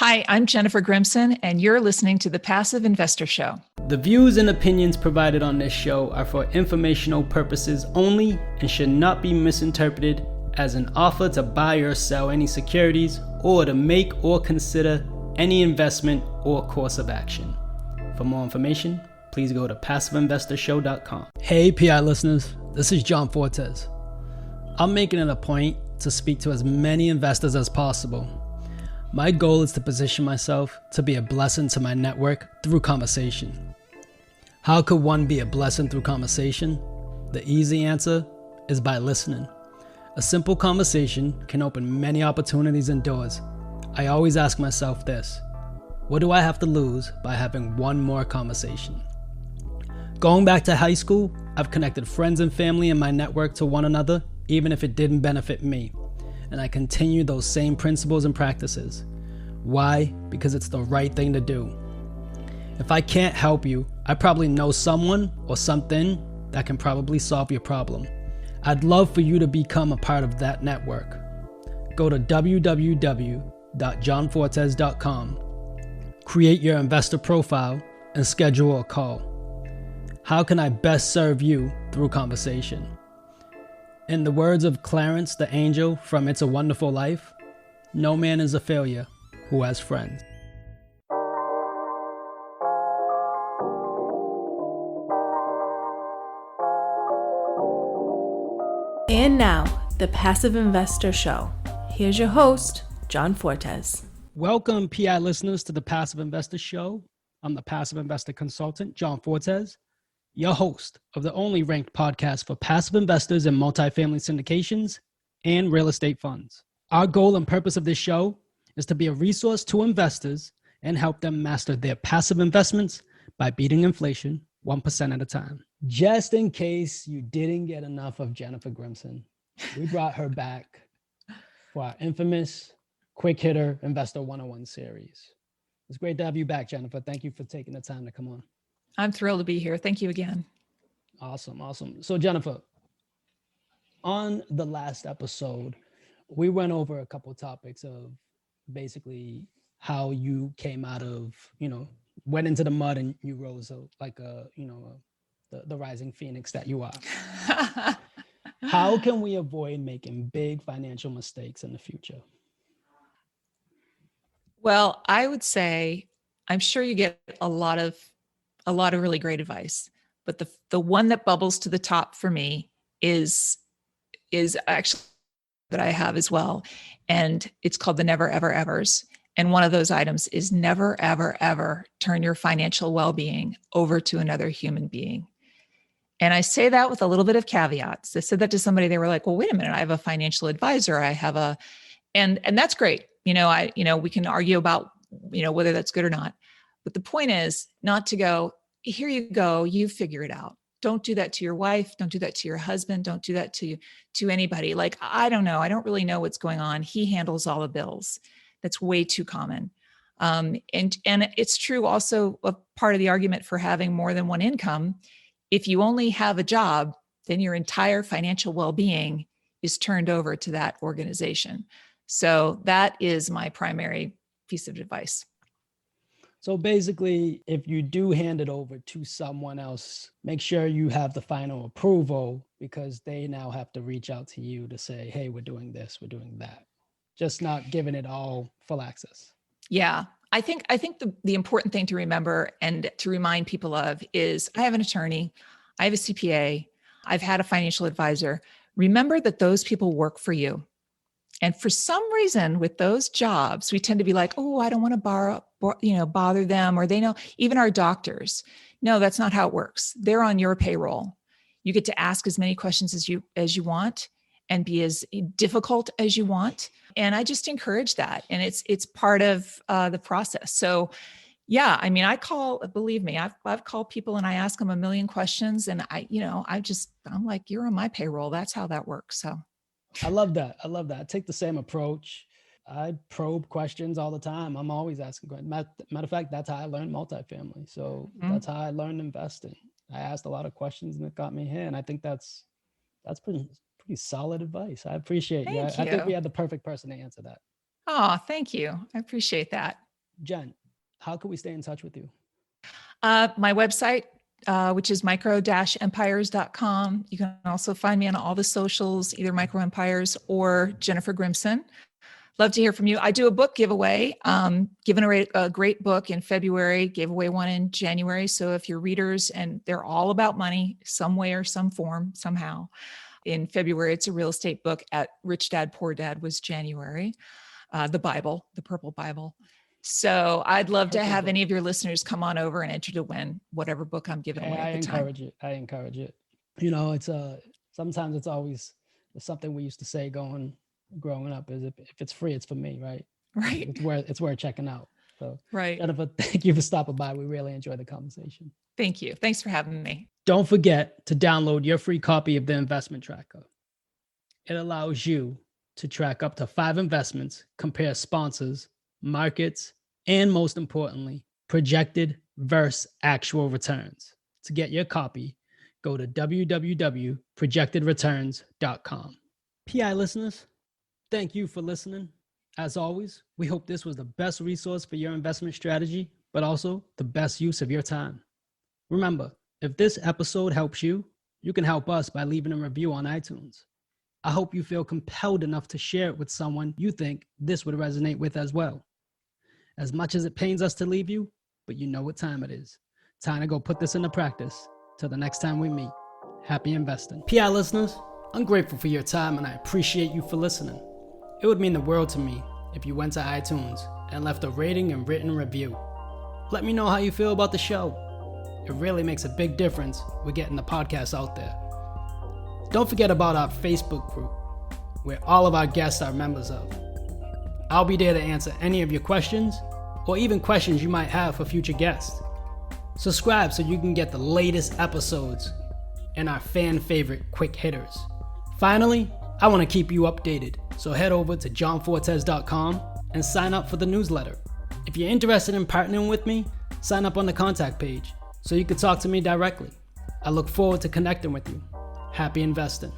Hi, I'm Jennifer Grimson, and you're listening to The Passive Investor Show. The views and opinions provided on this show are for informational purposes only and should not be misinterpreted as an offer to buy or sell any securities or to make or consider any investment or course of action. For more information, please go to passiveinvestorshow.com. Hey PI listeners, this is John Fortes. I'm making it a point to speak to as many investors as possible. My goal is to position myself to be a blessing to my network through conversation. How could one be a blessing through conversation? The easy answer is by listening. A simple conversation can open many opportunities and doors. I always ask myself this: what do I have to lose by having one more conversation? Going back to high school, I've connected friends and family in my network to one another, even if it didn't benefit me. And I continue those same principles and practices. Why? Because it's the right thing to do. If I can't help you, I probably know someone or something that can probably solve your problem. I'd love for you to become a part of that network. Go to www.johnfortes.com, create your investor profile, and schedule a call. How can I best serve you through conversation? In the words of Clarence the Angel from It's a Wonderful Life, no man is a failure who has friends. And now, the Passive Investor Show. Here's your host, John Fortes. Welcome, PI listeners, to the Passive Investor Show. I'm the Passive Investor Consultant, John Fortes, your host of the only ranked podcast for passive investors in multifamily syndications and real estate funds. Our goal and purpose of this show is to be a resource to investors and help them master their passive investments by beating inflation 1% at a time. Just in case you didn't get enough of Jennifer Grimson, we brought her back for our infamous Quick Hitter Investor 101 series. It's great to have you back, Jennifer. Thank you for taking the time to come on. I'm thrilled to be here. Thank you again. Awesome. So Jennifer, on the last episode, we went over a couple of topics of basically how you came out of, went into the mud and you rose the rising phoenix that you are. How can we avoid making big financial mistakes in the future? Well, I would say, I'm sure you get a lot of really great advice, but the one that bubbles to the top for me is actually that I have as well. And it's called the never, ever, evers. And one of those items is never, ever, ever turn your financial well-being over to another human being. And I say that with a little bit of caveats. I said that to somebody, they were like, well, wait a minute, I have a financial advisor. And that's great. We can argue about, whether that's good or not. But the point is not to go, here you go, you figure it out. Don't do that to your wife. Don't do that to your husband. Don't do that to anybody. Like, I don't know. I don't really know what's going on. He handles all the bills. That's way too common. And it's true also, a part of the argument for having more than one income. If you only have a job, then your entire financial well-being is turned over to that organization. So that is my primary piece of advice. So basically, if you do hand it over to someone else, make sure you have the final approval, because they now have to reach out to you to say, hey, we're doing this, we're doing that. Just not giving it all full access. Yeah. I think the important thing to remember and to remind people of is, I have an attorney, I have a CPA, I've had a financial advisor. Remember that those people work for you. And for some reason with those jobs, we tend to be like, oh, I don't want to bother them, or they know, even our doctors. No, that's not how it works. They're on your payroll. You get to ask as many questions as you want and be as difficult as you want. And I just encourage that. And it's part of the process. So yeah, I mean, believe me, I've called people and I ask them a million questions, and I'm like, you're on my payroll. That's how that works. So I love that. I take the same approach. I probe questions all the time. I'm always asking questions. Matter of fact, that's how I learned multifamily. So that's how I learned investing. I asked a lot of questions and it got me here. And I think that's pretty solid advice. I appreciate you. I think we had the perfect person to answer that. Oh, thank you. I appreciate that. Jen, how can we stay in touch with you? My website, which is micro-empires.com. You can also find me on all the socials, either Micro Empires or Jennifer Grimson. Love to hear from you. I do a book giveaway, giving away a great book in February, gave away one in January. So if you're readers and they're all about money, some way or some form, somehow, in February, it's a real estate book. At Rich Dad, Poor Dad was January, the Bible, the Purple Bible. So I'd love to have any of your listeners come on over and enter to win whatever book I'm giving away at the time. I encourage it. You know, it's sometimes it's always something we used to say growing up is if it's free, it's for me, right? Right. It's worth checking out. So right. Jennifer, thank you for stopping by. We really enjoyed the conversation. Thank you. Thanks for having me. Don't forget to download your free copy of the investment tracker. It allows you to track up to 5 investments, compare sponsors, markets, and most importantly, projected versus actual returns. To get your copy, go to www.projectedreturns.com. PI listeners, thank you for listening. As always, we hope this was the best resource for your investment strategy, but also the best use of your time. Remember, if this episode helps you, you can help us by leaving a review on iTunes. I hope you feel compelled enough to share it with someone you think this would resonate with as well. As much as it pains us to leave you, but you know what time it is. Time to go put this into practice. Till the next time we meet. Happy investing. PI listeners, I'm grateful for your time and I appreciate you for listening. It would mean the world to me if you went to iTunes and left a rating and written review. Let me know how you feel about the show. It really makes a big difference with getting the podcast out there. Don't forget about our Facebook group, where all of our guests are members of. I'll be there to answer any of your questions, or even questions you might have for future guests. Subscribe so you can get the latest episodes and our fan favorite quick hitters. Finally, I want to keep you updated, so head over to johnfortes.com and sign up for the newsletter. If you're interested in partnering with me, sign up on the contact page so you can talk to me directly. I look forward to connecting with you. Happy investing.